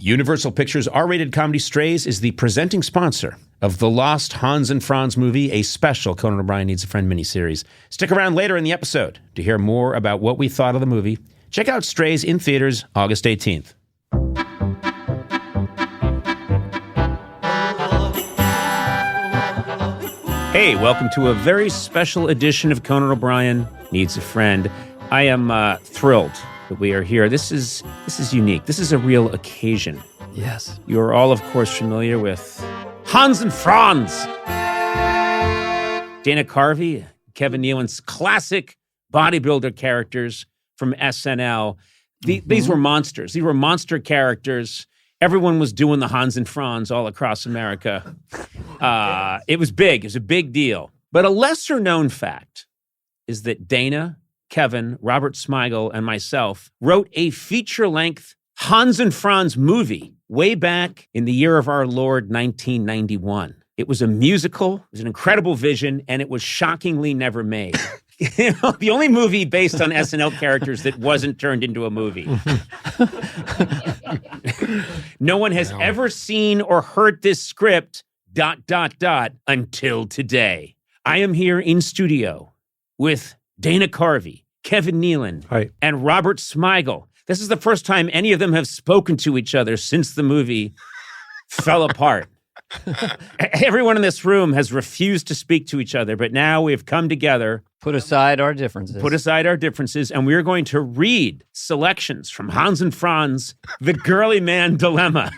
Universal Pictures R-rated comedy Strays is the presenting sponsor of the Lost Hans and Franz movie, a special Conan O'Brien Needs a Friend miniseries. Stick around later in the episode to hear more about what we thought of the movie. Check out Strays in theaters August 18th. Hey, welcome to a very special edition of Conan O'Brien Needs a Friend. I am thrilled that we are here. This is unique. This is a real occasion. Yes. You are all, of course, familiar with Hans and Franz. Dana Carvey, Kevin Nealon's classic bodybuilder characters from SNL. These were monsters. These were monster characters. Everyone was doing the Hans and Franz all across America. It was big. It was a big deal. But a lesser-known fact is that Dana, Kevin, Robert Smigel, and myself wrote a feature-length Hans and Franz movie way back in the year of our Lord, 1991. It was a musical, it was an incredible vision, and it was shockingly never made. The only movie based on SNL characters that wasn't turned into a movie. No one has ever seen or heard this script, ... until today. I am here in studio with Dana Carvey, Kevin Nealon, Hi. and Robert Smigel. This is the first time any of them have spoken to each other since the movie fell apart. Everyone in this room has refused to speak to each other, but now we have come together. Put aside our differences. And we're going to read selections from Hans and Franz, The Girlyman Dilemma.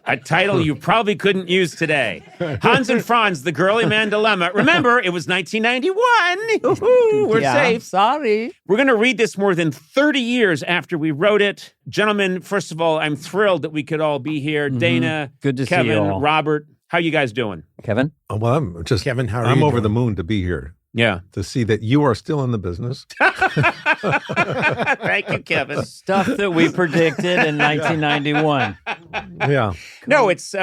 A title you probably couldn't use today. Hans and Franz, The Girlyman Dilemma. Remember, it was 1991. We're safe. Sorry. We're going to read this more than 30 years after we wrote it. Gentlemen, first of all, I'm thrilled that we could all be here. Dana, Good to Kevin, see you all. Robert, how you guys doing? Kevin? Well, I'm just Kevin, how are I'm you over doing? the moon to be here. Yeah. To see that you are still in the business. Thank you, Kevin. Stuff that we predicted in 1991. Yeah. No, it's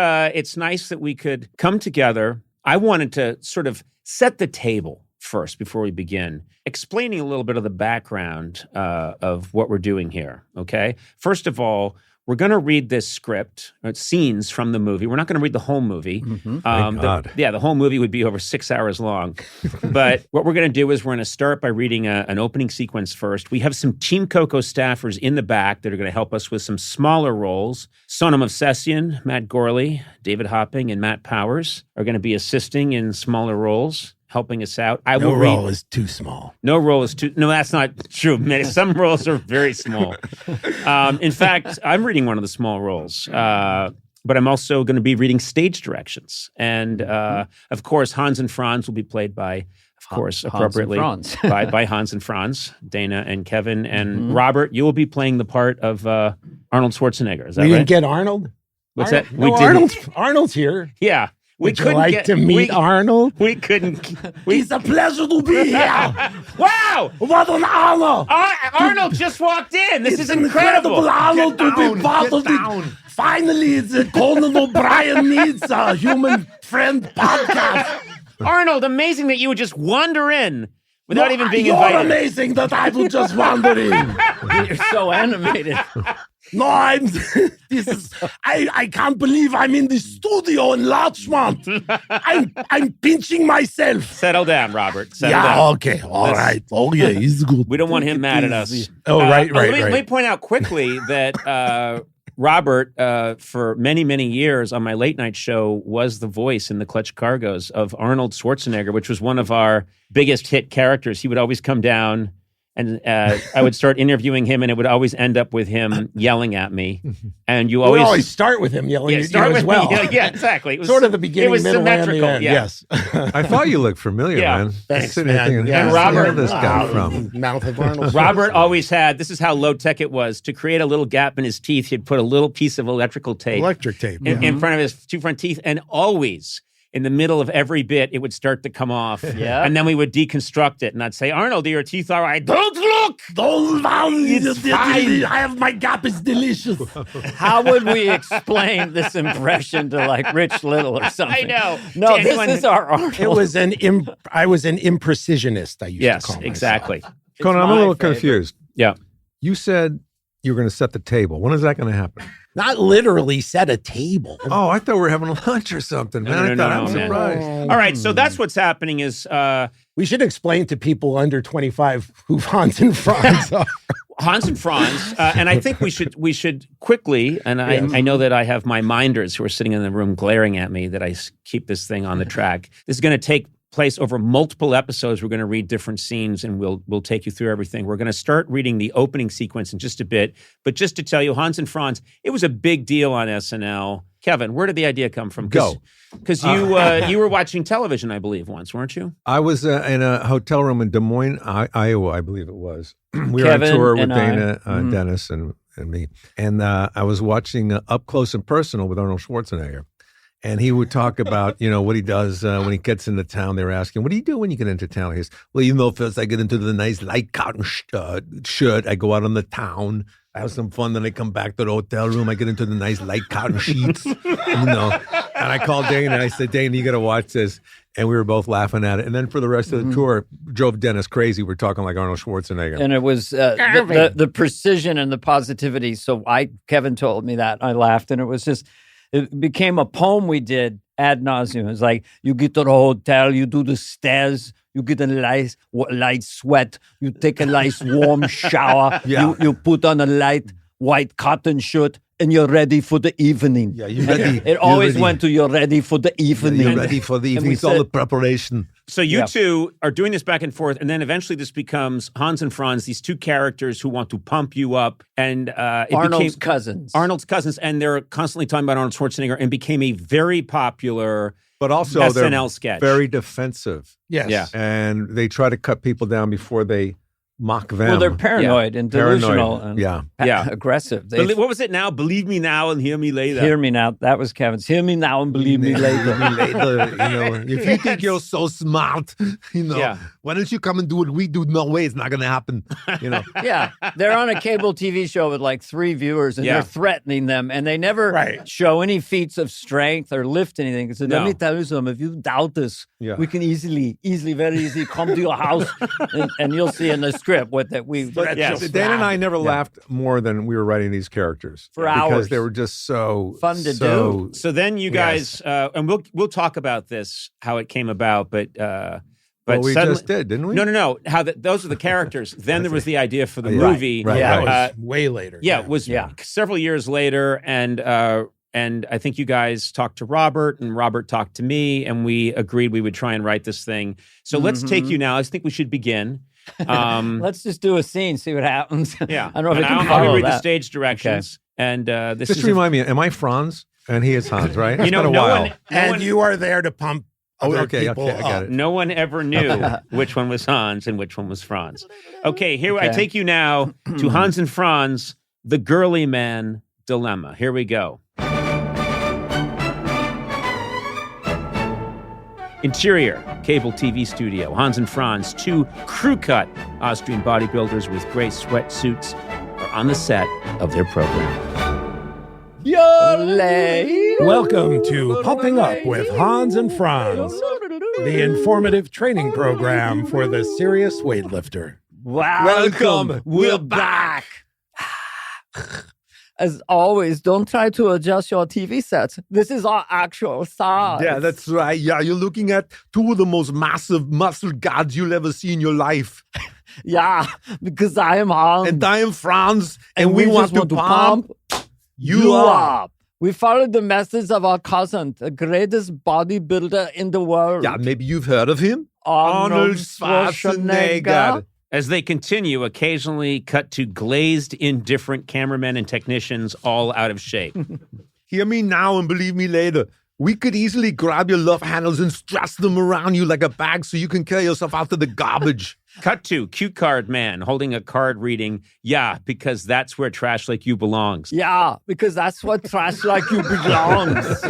nice that we could come together. I wanted to sort of set the table first before we begin, explaining a little bit of the background of what we're doing here, okay? First of all, we're going to read this script, scenes from the movie. We're not going to read the whole movie. Thank God. The whole movie would be over 6 hours long. But what we're going to do is we're going to start by reading an opening sequence first. We have some Team Coco staffers in the back that are going to help us with some smaller roles. Sonam Obsession, Matt Gorley, David Hopping, and Matt Powers are going to be assisting in smaller roles, helping us out. No role is too small. No role is too... No, that's not true. Some roles are very small. In fact, I'm reading one of the small roles, but I'm also going to be reading stage directions. And, of course, Hans and Franz will be played by, of course, appropriately, by Hans and Franz, Dana and Kevin. And Robert, you will be playing the part of Arnold Schwarzenegger. Is that right? We didn't get Arnold? What's that? No, Arnold's here. Yeah. Would you like to meet Arnold? We couldn't. It's a pleasure to be here. Wow! What an honor! Arnold just walked in. This is an incredible. honor to be part of it. Finally, the Conan O'Brien Needs a Human Friend podcast. Arnold, amazing that you would just wander in without even being invited. You're amazing that I would just wander in. You're so animated. No, I can't believe I'm in the studio in Larchmont. I'm pinching myself. Settle down, Robert. Settle down. Okay. All right. Oh, yeah, he's good. We don't want him mad at us. Oh, right. Let me point out quickly that Robert, for many, many years on my late night show, was the voice in the Clutch Cargos of Arnold Schwarzenegger, which was one of our biggest hit characters. He would always come down and I would start interviewing him, and it would always end up with him yelling at me. And you always start with him yelling at you as with well. Me. Yeah, exactly. It was sort of the beginning, it was middle, symmetrical. and the end. Yeah. Yes. I thought you looked familiar, man. Thanks, Sitting man. thinking, Yeah. And Robert- where did this guy from? Mouth of Arnold. Robert always had, this is how low tech it was, to create a little gap in his teeth, he'd put a little piece of electrical tape Electric tape. in front of his two front teeth, and always in the middle of every bit, it would start to come off. Yeah. And then we would deconstruct it, and I'd say, Arnold, your teeth are right. Don't look! Don't It's fine. I have my gap is delicious. How would we explain this impression to like Rich Little or something? I know. No, To this anyone is our Arnold. It was I was an imprecisionist, I used to call Yes, myself. exactly. Conan, I'm a my little favorite. confused. Yeah. You said you were going to set the table. When is that going to happen? Not literally set a table. Oh, I thought we were having lunch or something, man. I'm surprised. All right, so that's what's happening is We should explain to people under 25 who Hans and Franz are. Hans and Franz, and I think we should quickly, and I know that I have my minders who are sitting in the room glaring at me that I keep this thing on the track. This is going to take place over multiple episodes. We're going to read different scenes, and we'll take you through everything. We're going to start reading the opening sequence in just a bit, but just to tell you, Hans and Franz, it was a big deal on SNL. Kevin, where did the idea come from? Because you were watching television, I believe, once, weren't you? I was in a hotel room in Des Moines, Iowa, I believe it was. We were on tour with Dana, Dennis, and me. And I was watching Up Close and Personal with Arnold Schwarzenegger. And he would talk about, what he does when he gets into town. They were asking, what do you do when you get into town? He goes, well, first I get into the nice light cotton shirt. I go out on the town. I have some fun. Then I come back to the hotel room. I get into the nice light cotton sheets, And I called Dana and I said, Dana, you got to watch this. And we were both laughing at it. And then for the rest of the tour, drove Dennis crazy. We're talking like Arnold Schwarzenegger. And it was the precision and the positivity. So Kevin told me that. I laughed. And it became a poem we did ad nauseum. It's like, you get to the hotel, you do the stairs, you get a nice light sweat, you take a nice warm shower, you put on a light white cotton shirt, and you're ready for the evening. Yeah, you're ready. It always went to you're ready for the evening. Yeah, you're ready for the evening. It's all the preparation. So you two are doing this back and forth, and then eventually this becomes Hans and Franz, these two characters who want to pump you up. And Arnold's cousins. Arnold's cousins, and they're constantly talking about Arnold Schwarzenegger, and became a very popular but also SNL sketch. Very defensive. Yes. Yeah. And they try to cut people down before they mock them. Well, they're paranoid and delusional and aggressive. What was it now? Believe me now and hear me later. Hear me now. That was Kevin's. Hear me now and believe me later. If you think you're so smart, why don't you come and do what we do? No way, it's not going to happen. Yeah, they're on a cable TV show with like 3 viewers, and they're threatening them, and they never show any feats of strength or lift anything. So let me tell you something. If you doubt this, we can very easily come to your house, and you'll see in the script Dana and I never laughed more than we were writing these characters for hours because they were just so fun to do. So then you guys, and we'll talk about this how it came about, but we just did, didn't we? No. Those are the characters. Then there was the idea for the movie. Right. That was way later. It was several years later, and I think you guys talked to Robert, and Robert talked to me, and we agreed we would try and write this thing. So let's take you now. I think we should begin. Let's just do a scene, see what happens. Yeah. I don't know if we can follow I'll read that. the stage directions. Okay. And this just remind me, am I Franz? And he is Hans, right? It's been a while. You are there to pump people I got it. No one ever knew which one was Hans and which one was Franz. Okay, here I take you now to Hans and Franz, the Girlyman Dilemma. Here we go. Interior, cable TV studio. Hans and Franz, 2 crew-cut Austrian bodybuilders with gray sweatsuits, are on the set of their program. Welcome to Pumping Up with Hans and Franz, the informative training program for the serious weightlifter. Wow. Welcome. We're back. As always, don't try to adjust your TV sets. This is our actual size. Yeah, that's right. Yeah, you're looking at 2 of the most massive muscle gods you'll ever see in your life. Yeah, because I am Hans. And I am Franz. And we want to pump you up. We followed the message of our cousin, the greatest bodybuilder in the world. Yeah, maybe you've heard of him. Arnold Schwarzenegger. As they continue, occasionally cut to glazed, indifferent cameramen and technicians, all out of shape. Hear me now and believe me later. We could easily grab your love handles and stress them around you like a bag so you can carry yourself out to the garbage. Cut to cue card man holding a card reading, yeah, because that's where trash like you belongs. Yeah, because that's what trash like you belongs.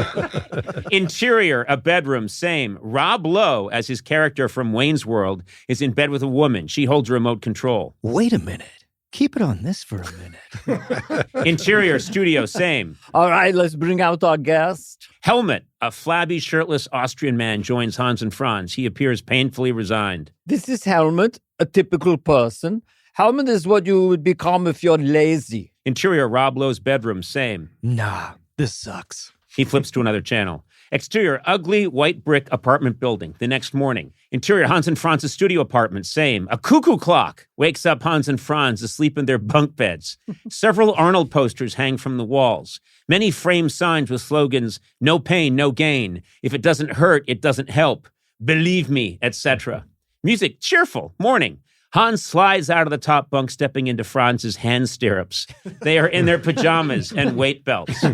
Interior, a bedroom, same. Rob Lowe, as his character from Wayne's World, is in bed with a woman. She holds remote control. Wait a minute. Keep it on this for a minute. Interior, studio, same. All right, let's bring out our guest. Helmet, a flabby, shirtless Austrian man joins Hans and Franz. He appears painfully resigned. This is Helmut, a typical person. How many is what you would become if you're lazy? Interior, Rob Lowe's bedroom, same. Nah, this sucks. He flips to another channel. Exterior, ugly white brick apartment building. The next morning. Interior, Hans and Franz's studio apartment, same. A cuckoo clock wakes up Hans and Franz asleep in their bunk beds. Several Arnold posters hang from the walls. Many framed signs with slogans, no pain, no gain. If it doesn't hurt, it doesn't help. Believe me, etc. Music, cheerful, morning. Hans slides out of the top bunk, stepping into Franz's hand stirrups. They are in their pajamas and weight belts.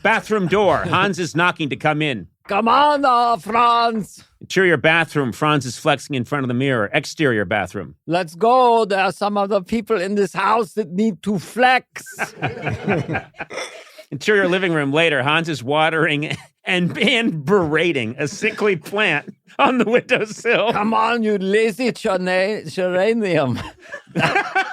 Bathroom door. Hans is knocking to come in. Come on, Franz. Interior bathroom. Franz is flexing in front of the mirror. Exterior bathroom. Let's go. There are some other people in this house that need to flex. Interior living room. Later, Hans is watering and berating a sickly plant on the windowsill. Come on, you lazy geranium.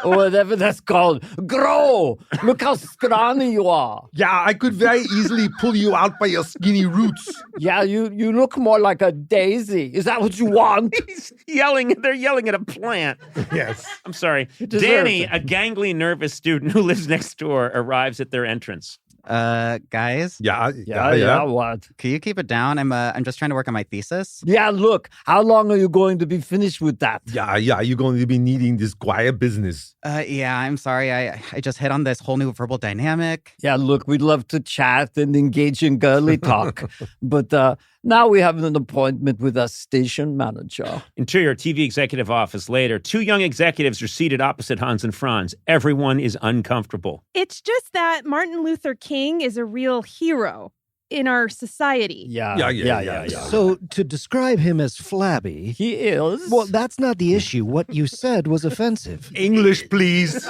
Or whatever that's called. Grow! Look how scrawny you are. Yeah, I could very easily pull you out by your skinny roots. Yeah, you look more like a daisy. Is that what you want? He's yelling. They're yelling at a plant. Yes. I'm sorry. Danny, a gangly, nervous student who lives next door, arrives at their entrance. Guys? Yeah, what? Can you keep it down? I'm just trying to work on my thesis. Yeah, look, how long are you going to be finished with that? Yeah, you're going to be needing this quiet business. Yeah, I'm sorry. I just hit on this whole new verbal dynamic. Yeah, look, we'd love to chat and engage in girly talk. But now we have an appointment with a station manager. Interior TV executive office. Later, two young executives are seated opposite Hans and Franz. Everyone is uncomfortable. It's just that Martin Luther King is a real hero in our society. Yeah. So to describe him as flabby, He is. well, that's not the issue. What you said was offensive. English, please.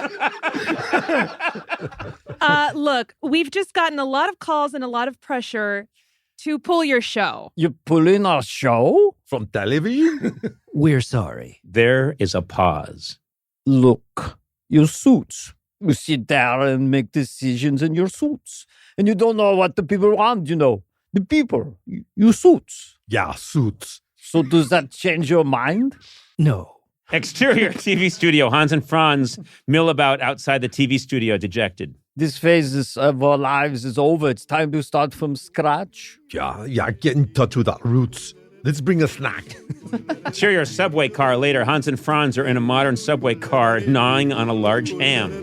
Look, we've just gotten a lot of calls and a lot of pressure to pull your show. You're pulling our show? From television? We're sorry. There is a pause. Look, your suits. You sit there and make decisions in your suits. And you don't know what the people want, you know. The people, your suits. Yeah, suits. So does that change your mind? No. Exterior TV studio. Hans and Franz mill about outside the TV studio, dejected. This phase of our lives is over. It's time to start from scratch. Yeah, get in touch with our roots. Let's bring a snack. Interior subway car. Later, Hans and Franz are in a modern subway car gnawing on a large ham.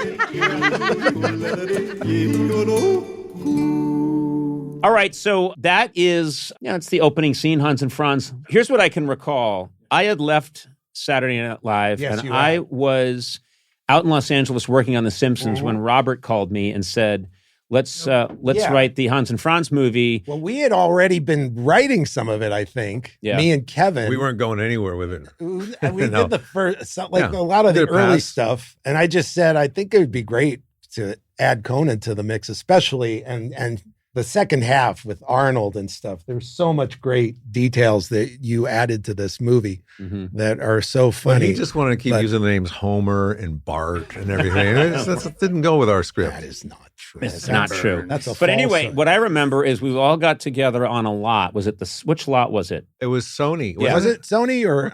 All right, so that is, it's the opening scene, Hans and Franz. Here's what I can recall. I had left Saturday Night Live, and I was out in Los Angeles working on The Simpsons when Robert called me and said, let's write the Hans and Franz movie. Well, we had already been writing some of it, I think. Yeah. Me and Kevin. We weren't going anywhere with it. We did the first, a lot of the early stuff. And I just said, I think it would be great to add Conan to the mix, especially, and the second half with Arnold and stuff. There's so much great details that you added to this movie that are so funny. But he just wanted to keep using the names Homer and Bart and everything. That didn't go with our script. That is not true. It's not true. But anyway, what I remember is we all got together on a lot. Was it which lot was it? It was Sony. Was it Sony or?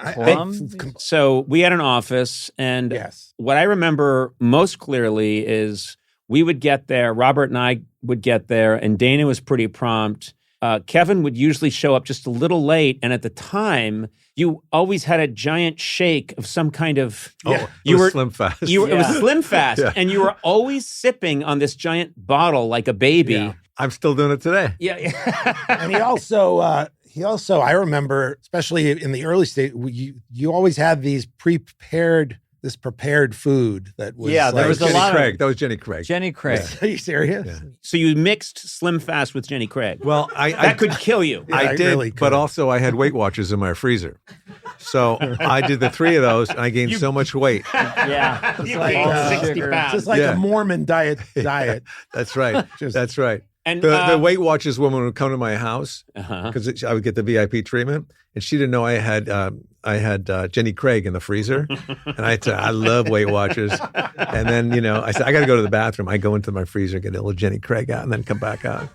So we had an office, and what I remember most clearly is we would get there, Robert and I would get there, and Dana was pretty prompt. Kevin would usually show up just a little late, and at the time, you always had a giant shake of some kind of... it was Slim Fast. It was Slim Fast, and you were always sipping on this giant bottle like a baby. Yeah. I'm still doing it today. Yeah. And he also, I remember, especially in the early stage, you always had these prepared food that was there was a lot Craig. That was Jenny Craig. Jenny Craig. Are you serious? Yeah. So you mixed Slim Fast with Jenny Craig. Well, that could kill you. I did, really but also I had Weight Watchers in my freezer. So I did the 3 of those, and I gained so much weight. Yeah. You gained 60 pounds. Just like a Mormon diet. That's right. That's right. And the Weight Watchers woman would come to my house because I would get the VIP treatment, and she didn't know I had Jenny Craig in the freezer, and I said, I love Weight Watchers. And then I said, I got to go to the bathroom. I go into my freezer, get a little Jenny Craig out, and then come back out.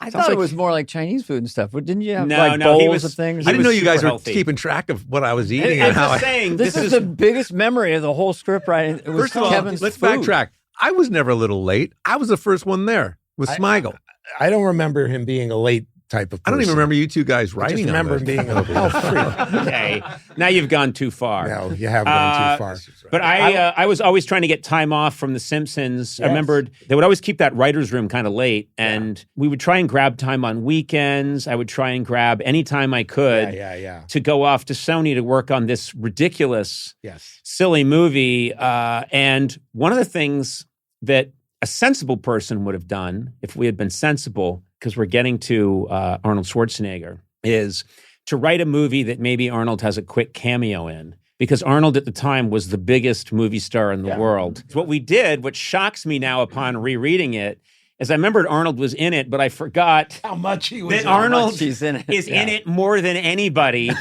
I thought it was more like Chinese food and stuff. But didn't you have bowls of things? I didn't know you guys were healthy. keeping track of what I was eating and how This is the biggest memory of the whole script writing. It was First of all, Kevin's let's food. backtrack. I was never a little late. I was the first one there with Smigel. I don't remember him being a late type of person. I don't even remember you two guys writing. I just remember him being a freak. Okay, now you've gone too far. No, you have gone too far. But I was always trying to get time off from The Simpsons. Yes. I remembered they would always keep that writer's room kind of late, and we would try and grab time on weekends. I would try and grab any time I could to go off to Sony to work on this ridiculous, silly movie. And one of the things that a sensible person would have done, if we had been sensible, because we're getting to Arnold Schwarzenegger, is to write a movie that maybe Arnold has a quick cameo in. Because Arnold at the time was the biggest movie star in the world. What we did, what shocks me now upon rereading it, is I remembered Arnold was in it, but I forgot how much he was. That Arnold is in it more than anybody.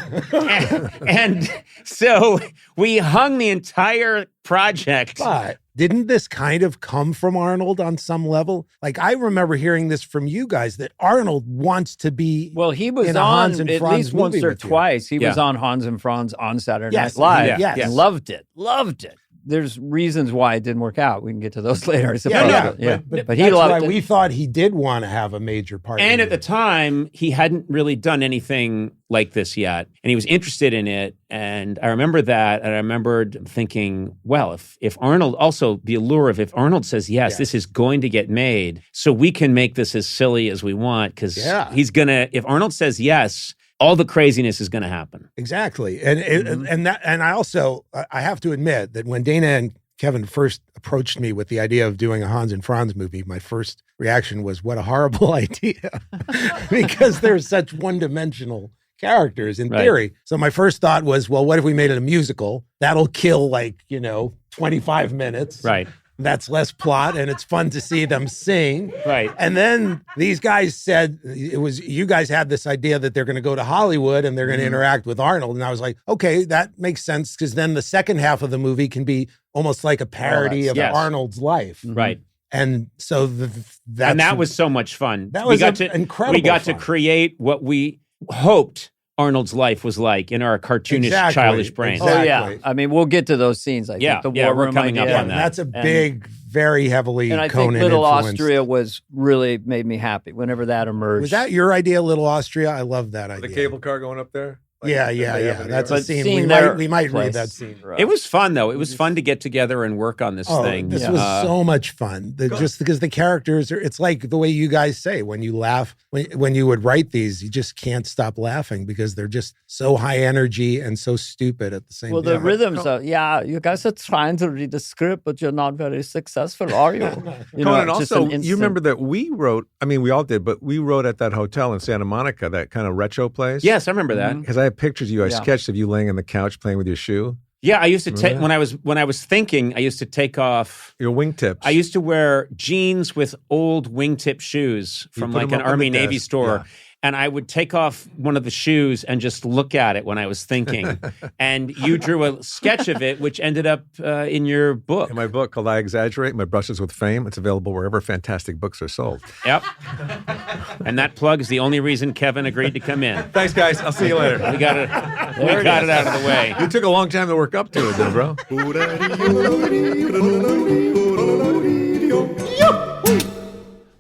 and so we hung the entire project. But didn't this kind of come from Arnold on some level? Like, I remember hearing this from you guys that Arnold wants to be. Well, he was in on Hans and at Franz least once movie or with you. twice. He was on Hans and Franz on Saturday Night Live. Yes. Loved it. There's reasons why it didn't work out. We can get to those later, I suppose. But he loved it. We thought he did want to have a major part. And at the time, he hadn't really done anything like this yet. And he was interested in it. And I remember that. And I remembered thinking, well, if Arnold, also the allure of if Arnold says yes, this is going to get made, so we can make this as silly as we want. Because he's going to, if Arnold says yes, all the craziness is going to happen. Exactly. And I have to admit that when Dana and Kevin first approached me with the idea of doing a Hans and Franz movie, my first reaction was, what a horrible idea. Because they're such one-dimensional characters in theory. So my first thought was, well, what if we made it a musical? That'll kill 25 minutes. Right. That's less plot, and it's fun to see them sing. Right. And then these guys said, you guys had this idea that they're going to go to Hollywood and they're going to interact with Arnold. And I was like, okay, that makes sense, because then the second half of the movie can be almost like a parody of Arnold's life. Right. And so that was so much fun. That was incredible. We got to create what we hoped Arnold's life was like in our cartoonish, childish brains. Exactly. Oh, yeah. I mean, we'll get to those scenes. I think the war we're room coming idea. up on that. That's a big, very heavily Conan and I think Little influenced. Austria was really made me happy whenever that emerged. Was that your idea, Little Austria? I love that idea. The cable car going up there? Yeah. That's a scene. We might read that scene. It was fun, though. It was fun to get together and work on this thing. This was so much fun. Just because the characters are, it's like the way you guys say, when you laugh, when you would write these, you just can't stop laughing because they're just so high energy and so stupid at the same time. Well, the rhythms are, you guys are trying to read the script, but you're not very successful, are you? Conan, also, you remember that we wrote, I mean, we all did, but we wrote at that hotel in Santa Monica, that kind of retro place. Yes, I remember that. Because I have pictures of you. I sketched of you laying on the couch playing with your shoe. Yeah, I used to take when I was thinking. I used to take off your wingtips. I used to wear jeans with old wingtip shoes from like an Army Navy store. And I would take off one of the shoes and just look at it when I was thinking. And you drew a sketch of it, which ended up in your book. In my book called I Exaggerate, My Brushes with Fame. It's available wherever fantastic books are sold. Yep. And that plug is the only reason Kevin agreed to come in. Thanks, guys. I'll see you later. We got it out of the way. You took a long time to work up to it, though, bro.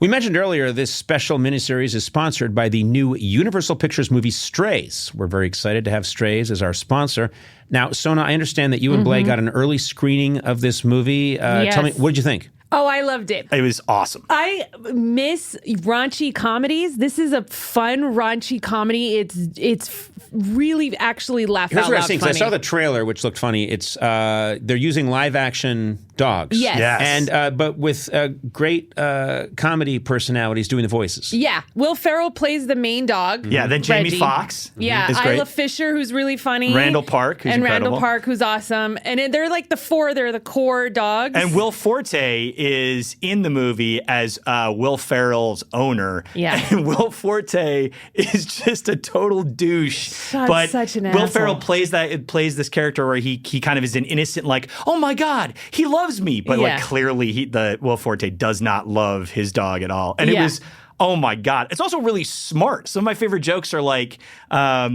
We mentioned earlier this special miniseries is sponsored by the new Universal Pictures movie Strays. We're very excited to have Strays as our sponsor. Now, Sona, I understand that you and Blake got an early screening of this movie. Yes. Tell me, what did you think? Oh, I loved it. It was awesome. I miss raunchy comedies. This is a fun raunchy comedy. It's really actually laugh Here's out what I loud was saying. funny. I saw the trailer, which looked funny. It's they're using live action dogs. Yes. And but with great comedy personalities doing the voices. Yeah. Will Ferrell plays the main dog. Yeah. Then Jamie Reggie. Foxx. Yeah. is great. Isla Fisher, who's really funny. Randall Park, who's incredible. Randall Park, who's awesome. And they're like they're the core dogs. And Will Forte is in the movie as Will Ferrell's owner. Yeah. And Will Forte is just a total douche. Such an Will asshole. Ferrell plays this character where he kind of is an innocent, like, oh my God, he loves me. But like clearly Will Forte does not love his dog at all. And it was Oh my God. It's also really smart. Some of my favorite jokes are like, at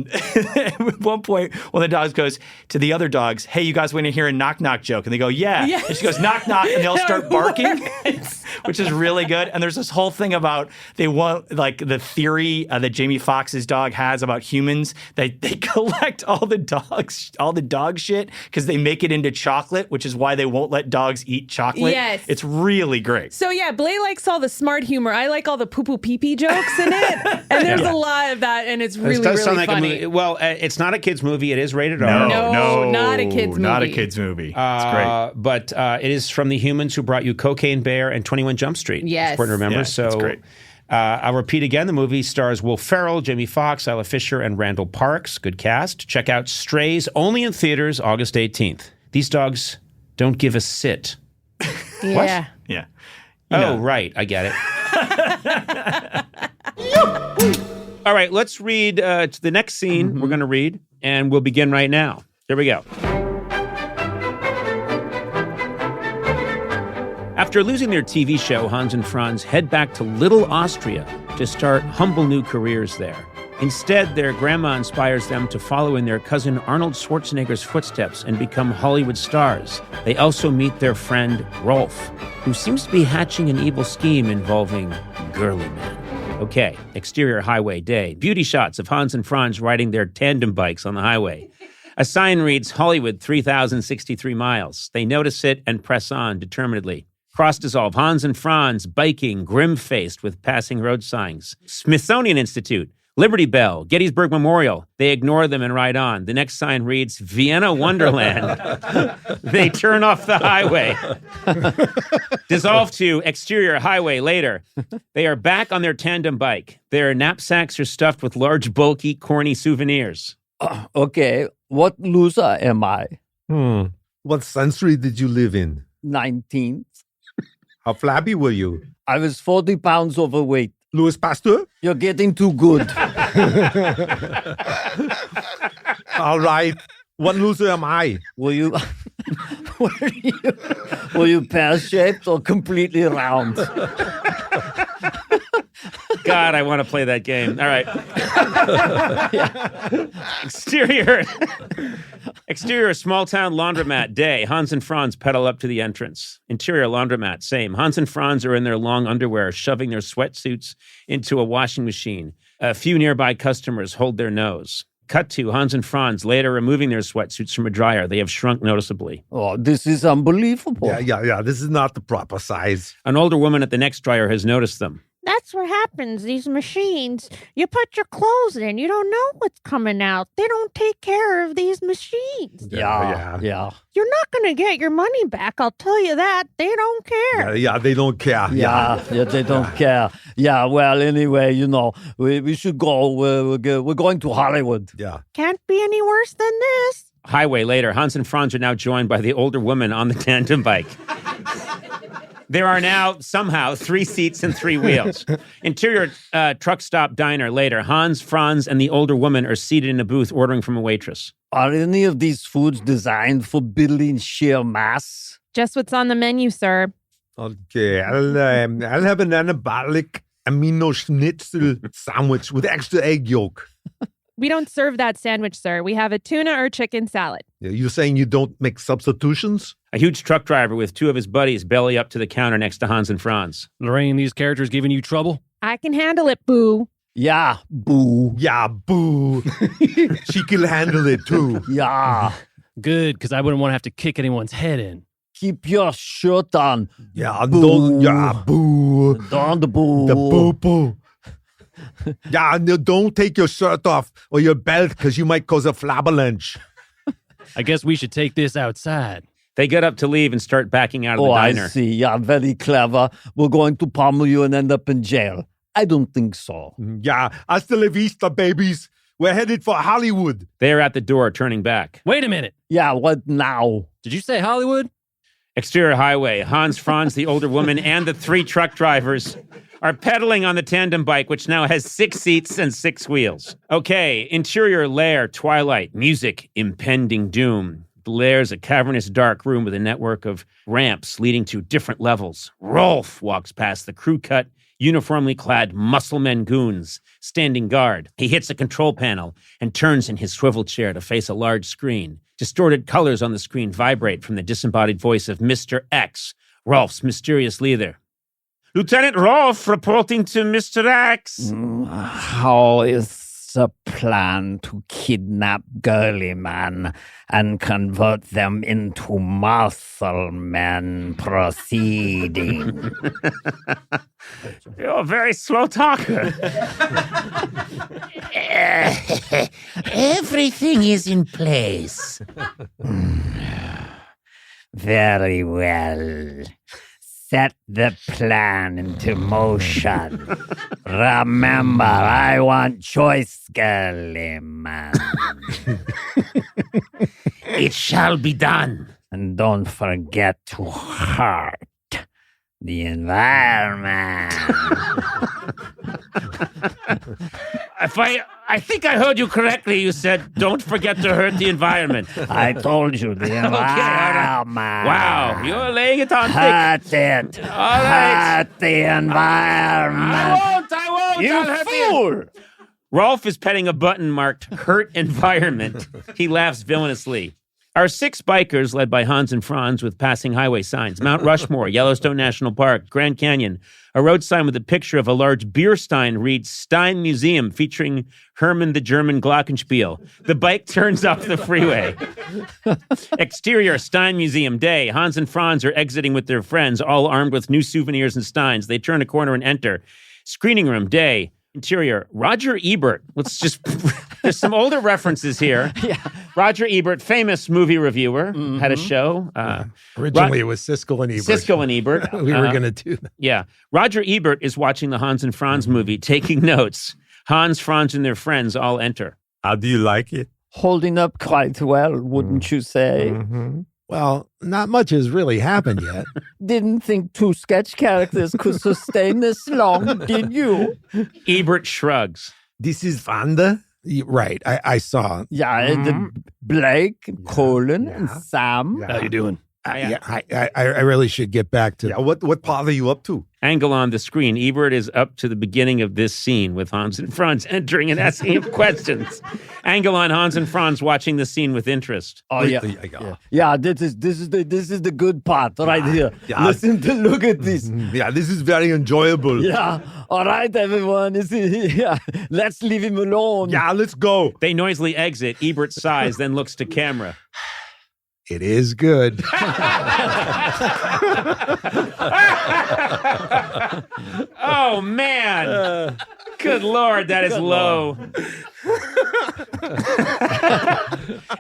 one point, one of the dogs goes to the other dogs, hey, you guys want to hear a knock knock joke? And they go, yeah. Yes. And she goes, knock knock, and they all start barking, which is really good. And there's this whole thing about they want, like the theory that Jamie Foxx's dog has about humans. They collect all the dog shit because they make it into chocolate, which is why they won't let dogs eat chocolate. Yes. It's really great. So yeah, Blay likes all the smart humor. I like all the poo-poo pee-pee jokes in it. And there's a lot of that, and it's really, really funny. It's not a kid's movie. It is rated R. No, not a kid's movie. Not a kid's movie. It's great. But it is from the humans who brought you Cocaine Bear and 21 Jump Street. Yes. It's important to remember. Yeah, so it's great. I'll repeat again. The movie stars Will Ferrell, Jamie Foxx, Isla Fisher, and Randall Parks. Good cast. Check out Strays, only in theaters August 18th. These dogs don't give a sit. Yeah. Yeah. Right. I get it. All right, let's read to the next scene we're going to read, and we'll begin right now. Here we go. After losing their TV show, Hans and Franz head back to Little Austria to start humble new careers there. Instead, their grandma inspires them to follow in their cousin Arnold Schwarzenegger's footsteps and become Hollywood stars. They also meet their friend Rolf, who seems to be hatching an evil scheme involving Girlyman. Okay, exterior highway day. Beauty shots of Hans and Franz riding their tandem bikes on the highway. A sign reads Hollywood 3,063 miles. They notice it and press on determinedly. Cross dissolve. Hans and Franz biking, grim-faced with passing road signs. Smithsonian Institute. Liberty Bell, Gettysburg Memorial. They ignore them and ride on. The next sign reads, Vienna Wonderland. They turn off the highway. Dissolve to exterior highway later. They are back on their tandem bike. Their knapsacks are stuffed with large, bulky, corny souvenirs. Okay, what loser am I? What century did you live in? 19th. How flabby were you? I was 40 pounds overweight. Louis Pasteur? You're getting too good. All right. What loser am I? Were you pear-shaped or completely round? God, I want to play that game. All right. Exterior small-town laundromat day. Hans and Franz pedal up to the entrance. Interior laundromat, same. Hans and Franz are in their long underwear, shoving their sweatsuits into a washing machine. A few nearby customers hold their nose. Cut to Hans and Franz later removing their sweatsuits from a dryer. They have shrunk noticeably. Oh, this is unbelievable. Yeah. This is not the proper size. An older woman at the next dryer has noticed them. That's what happens, these machines. You put your clothes in, you don't know what's coming out. They don't take care of these machines. Yeah. You're not going to get your money back, I'll tell you that. They don't care. Yeah, they don't care. Yeah, they don't care. Yeah, well, anyway, we should go. We're going to Hollywood. Yeah. Can't be any worse than this. Highway later, Hans and Franz are now joined by the older woman on the tandem bike. There are now, somehow, 3 seats and 3 wheels. Interior truck stop diner later. Hans, Franz, and the older woman are seated in a booth ordering from a waitress. Are any of these foods designed for building sheer mass? Just what's on the menu, sir. Okay, I'll have an anabolic amino schnitzel sandwich with extra egg yolk. We don't serve that sandwich, sir. We have a tuna or chicken salad. You're saying you don't make substitutions? A huge truck driver with 2 of his buddies belly up to the counter next to Hans and Franz. Lorraine, these characters giving you trouble? I can handle it, boo. Yeah, boo. Yeah, boo. She can handle it, too. Yeah. Good, because I wouldn't want to have to kick anyone's head in. Keep your shirt on. Yeah, boo. Boo. Don't the boo. The boo-boo. Yeah, don't take your shirt off or your belt because you might cause a flabberlanche. I guess we should take this outside. They get up to leave and start backing out of the diner. I see. Yeah, very clever. We're going to pummel you and end up in jail. I don't think so. Yeah, hasta la vista, babies. We're headed for Hollywood. They are at the door, turning back. Wait a minute. Yeah, what now? Did you say Hollywood? Exterior highway. Hans, Franz, the older woman, and the 3 truck drivers are pedaling on the tandem bike, which now has 6 seats and 6 wheels. Okay, interior lair, twilight, music, impending doom. The lair's a cavernous dark room with a network of ramps leading to different levels. Rolf walks past the crew-cut uniformly clad musclemen goons standing guard. He hits a control panel and turns in his swivel chair to face a large screen. Distorted colors on the screen vibrate from the disembodied voice of Mr. X, Rolf's mysterious leader. Lieutenant Rolf reporting to Mr. X. How is the plan to kidnap Girlyman and convert them into muscle men proceeding? You're a very slow talker. Everything is in place. Very well. Set the plan into motion. Remember, I want choice, Girlyman. It shall be done. And don't forget to hurt the environment. I think I heard you correctly. You said, don't forget to hurt the environment. I told you, the environment. Wow, you're laying it on thick. Hurt it. All right. Hurt the environment. I won't. You I'll hurt fool. Rolf is petting a button marked Hurt Environment. He laughs villainously. Our 6 bikers, led by Hans and Franz with passing highway signs, Mount Rushmore, Yellowstone National Park, Grand Canyon, a road sign with a picture of a large beer stein reads Stein Museum featuring Hermann the German Glockenspiel. The bike turns off the freeway. Exterior, Stein Museum, day. Hans and Franz are exiting with their friends, all armed with new souvenirs and steins. They turn a corner and enter. Screening room, day. Interior, Roger Ebert. Let's just, there's some older references here. Yeah. Roger Ebert, famous movie reviewer, had a show. Originally, it was Siskel and Ebert. Siskel and Ebert. We were going to do that. Yeah. Roger Ebert is watching the Hans and Franz movie, taking notes. Hans, Franz, and their friends all enter. How do you like it? Holding up quite well, wouldn't you say? Mm-hmm. Well, not much has really happened yet. Didn't think 2 sketch characters could sustain this long, did you? Ebert shrugs. This is Vanda? Right. I saw. Yeah, the Blake, Colin, and Sam. How you doing? I really should get back to. Yeah, what part are you up to? Angle on the screen. Ebert is up to the beginning of this scene with Hans and Franz entering and asking him questions. Angle on Hans and Franz watching the scene with interest. Oh yeah. This is the good part right here. Yeah. Look at this. Yeah, this is very enjoyable. Yeah. All right, everyone. Let's leave him alone. Yeah, let's go. They noisily exit. Ebert sighs, then looks to camera. It is good. Oh, man. Good Lord, that is low.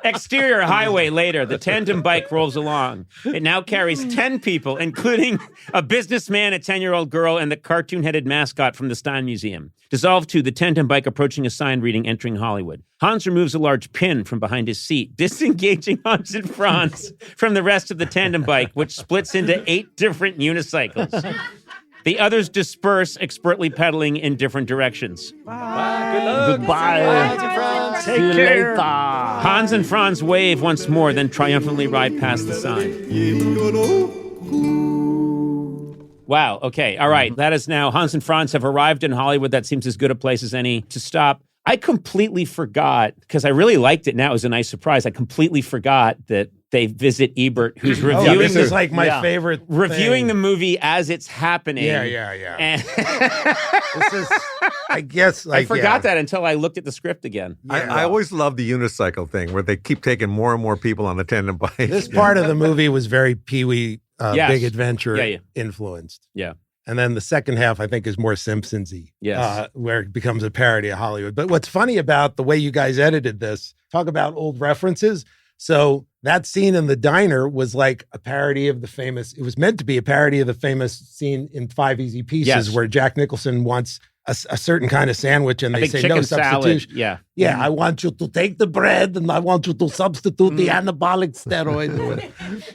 Exterior highway later. The tandem bike rolls along. It now carries 10 people, including a businessman, a 10-year-old girl, and the cartoon-headed mascot from the Stein Museum. Dissolve 2, the tandem bike approaching a sign reading Entering Hollywood. Hans removes a large pin from behind his seat, disengaging Hans and Franz from the rest of the tandem bike, which splits into 8 different unicycles. The others disperse, expertly pedaling in different directions. Bye. Good luck. Goodbye. Hans and Franz. See you later. Hans and Franz wave once more, then triumphantly ride past the sign. Wow, okay, all right. That is now, Hans and Franz have arrived in Hollywood. That seems as good a place as any to stop. I completely forgot, because I really liked it now. It was a nice surprise. I completely forgot that they visit Ebert, who's reviewing. This is like my favorite reviewing thing. the movie as it's happening. Yeah. And This is, I guess, I forgot that until I looked at the script again. I always love the unicycle thing where they keep taking more and more people on the tandem bike. This part of the movie was very Pee-wee Yes. Big Adventure Yeah. influenced. Yeah. And then the second half, I think, is more Simpsons-y, Yes. where it becomes a parody of Hollywood. But what's funny about the way you guys edited this, talk about old references. So that scene in the diner was like a parody of the famous, it was meant to be a parody of the famous scene in 5 Easy Pieces Yes. where Jack Nicholson wants a certain kind of sandwich and they say no substitution. Yeah. Yeah, I want you to take the bread and I want you to substitute the anabolic steroid,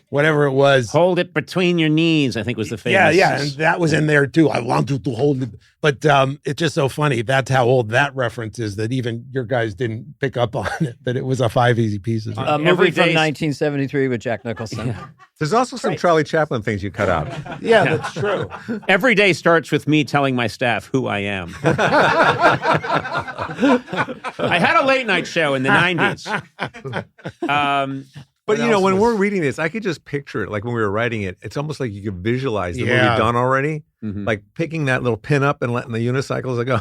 whatever it was. Hold it between your knees, I think was the famous. Yeah, and that was in there too. I want you to hold it. But it's just so funny. That's how old that reference is that even your guys didn't pick up on it, that it was a 5 Easy Pieces. A movie from 1973 with Jack Nicholson. Yeah. There's also some Charlie Chaplin things you cut out. Yeah, that's true. Every day starts with me telling my staff who I am. I had a late night show in the 90s. But, when we're reading this, I could just picture it. Like when we were writing it, it's almost like you could visualize the movie done already. Mm-hmm. Like picking that little pin up and letting the unicycles go,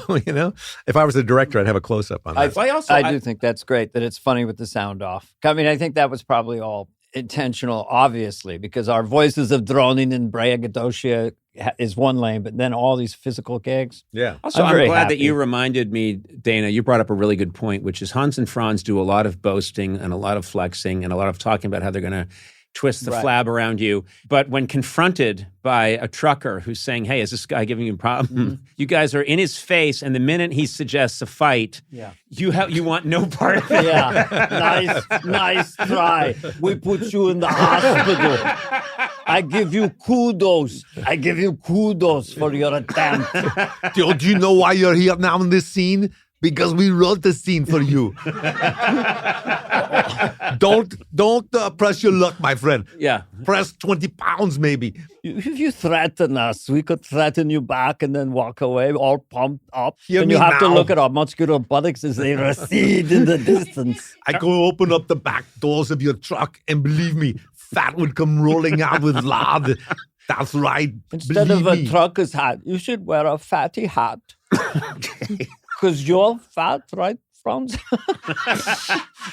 If I was the director, I'd have a close-up on that. I do think that's great, that it's funny with the sound off. I mean, I think that was probably all intentional, obviously, because our voices of droning and braggadocio is one lane, but then all these physical gags. Yeah. Also, I'm glad that you reminded me, Dana, you brought up a really good point, which is Hans and Franz do a lot of boasting and a lot of flexing and a lot of talking about how they're going to twist the flab around you. But when confronted by a trucker who's saying, hey, is this guy giving you a problem? You guys are in his face, and the minute he suggests a fight, you want no part of it. Yeah, nice try. We put you in the hospital. I give you kudos. I give you kudos for your attempt. Do you know why you're here now in this scene? Because we wrote the scene for you. Don't press your luck, my friend. Yeah. Press 20 pounds, maybe. If you threaten us, we could threaten you back and then walk away all pumped up. And you have to look at our muscular buttocks as they recede in the distance. I go open up the back doors of your truck, and believe me, fat would come rolling out with lard. That's right. Instead of a trucker's hat, you should wear a fatty hat. Because you're fat, right, Franz?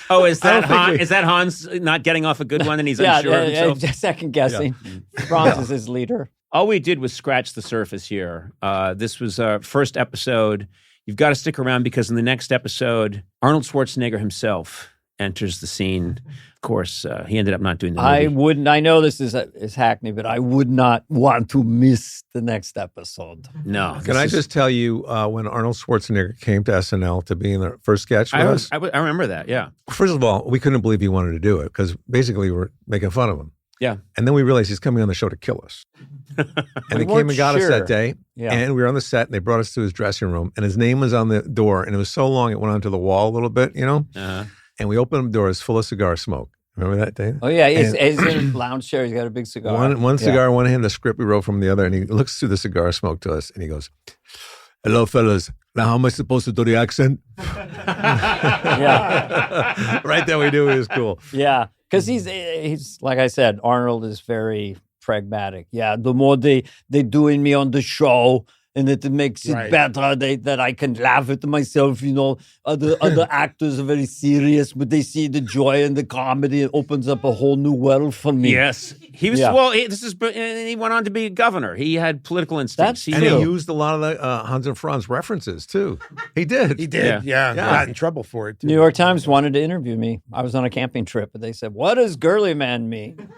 Oh, is that Hans not getting off a good one and he's unsure of himself? Yeah, second guessing. Yeah. Franz is his leader. All we did was scratch the surface here. This was our first episode. You've got to stick around because in the next episode, Arnold Schwarzenegger himself enters the scene. Of course, he ended up not doing the movie. I know this is hackney, but I would not want to miss the next episode. No. Can I just tell you when Arnold Schwarzenegger came to SNL to be in the first sketch with us? I remember that, yeah. First of all, we couldn't believe he wanted to do it because basically we were making fun of him. Yeah. And then we realized he's coming on the show to kill us. And they came and got us that day. Yeah. And we were on the set and they brought us to his dressing room and his name was on the door and it was so long it went onto the wall a little bit, Uh-huh. And we opened the door, it's full of cigar smoke. Remember that, Dana? Oh, yeah. He's in a lounge chair. He's got a big cigar. One cigar in one hand, the script we wrote from the other. And he looks through the cigar smoke to us and he goes, hello, fellas. Now, how am I supposed to do the accent? Yeah. Right there, we knew he was cool. Yeah. Because he's, like I said, Arnold is very pragmatic. Yeah. The more they doing me on the show, and it makes it better that I can laugh at myself, Other actors are very serious, but they see the joy in the comedy. It opens up a whole new world for me. Yes. He was, he went on to be a governor. He had political instincts. He used a lot of the Hans and Franz references, too. He did. He did, yeah. Got in trouble for it, too. New York Times wanted to interview me. I was on a camping trip, but they said, what does Girlyman mean?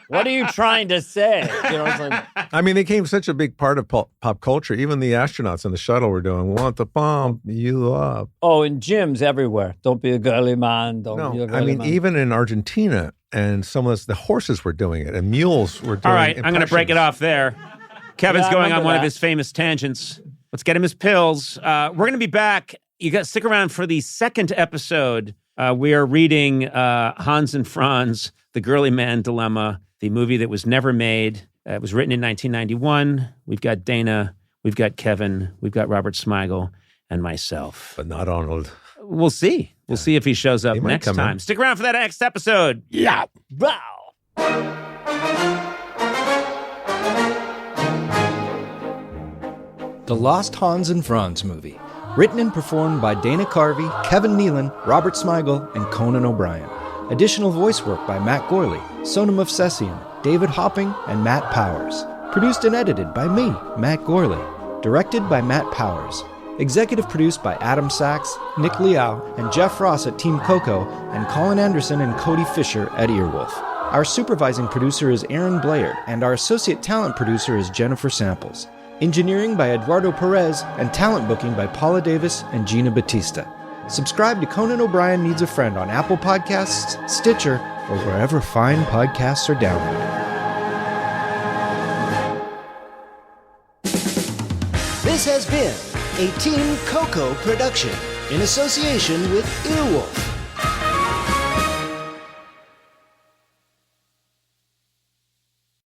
What are you trying to say? It's like, I mean, they became such a big part of pop culture. Even the astronauts in the shuttle were doing, want to pump you up. Oh, and gyms everywhere. Don't be a girly man. Don't be a girly man. Even in Argentina, and some of the horses were doing it, and mules were doing it. All right, I'm going to break it off there. Kevin's going on one of his famous tangents. Let's get him his pills. We're going to be back. You got to stick around for the second episode. We are reading Hans and Franz, The Girlyman Dilemma, the movie that was never made. It was written in 1991. We've got Dana, we've got Kevin, we've got Robert Smigel, and myself. But not Arnold. We'll see. We'll see if he shows up next time. Stick around for that next episode. Yeah. Wow. The Lost Hans and Franz movie. Written and performed by Dana Carvey, Kevin Nealon, Robert Smigel, and Conan O'Brien. Additional voice work by Matt Gorley, Sonam Movsesian, David Hopping, and Matt Powers. Produced and edited by me, Matt Gorley. Directed by Matt Powers. Executive produced by Adam Sachs, Nick Liao, and Jeff Ross at Team Coco, and Colin Anderson and Cody Fisher at Earwolf. Our supervising producer is Aaron Blair, and our associate talent producer is Jennifer Samples. Engineering by Eduardo Perez, and talent booking by Paula Davis and Gina Batista. Subscribe to Conan O'Brien Needs a Friend on Apple Podcasts, Stitcher, or wherever fine podcasts are downloaded. This has been a Team Coco production in association with Earwolf.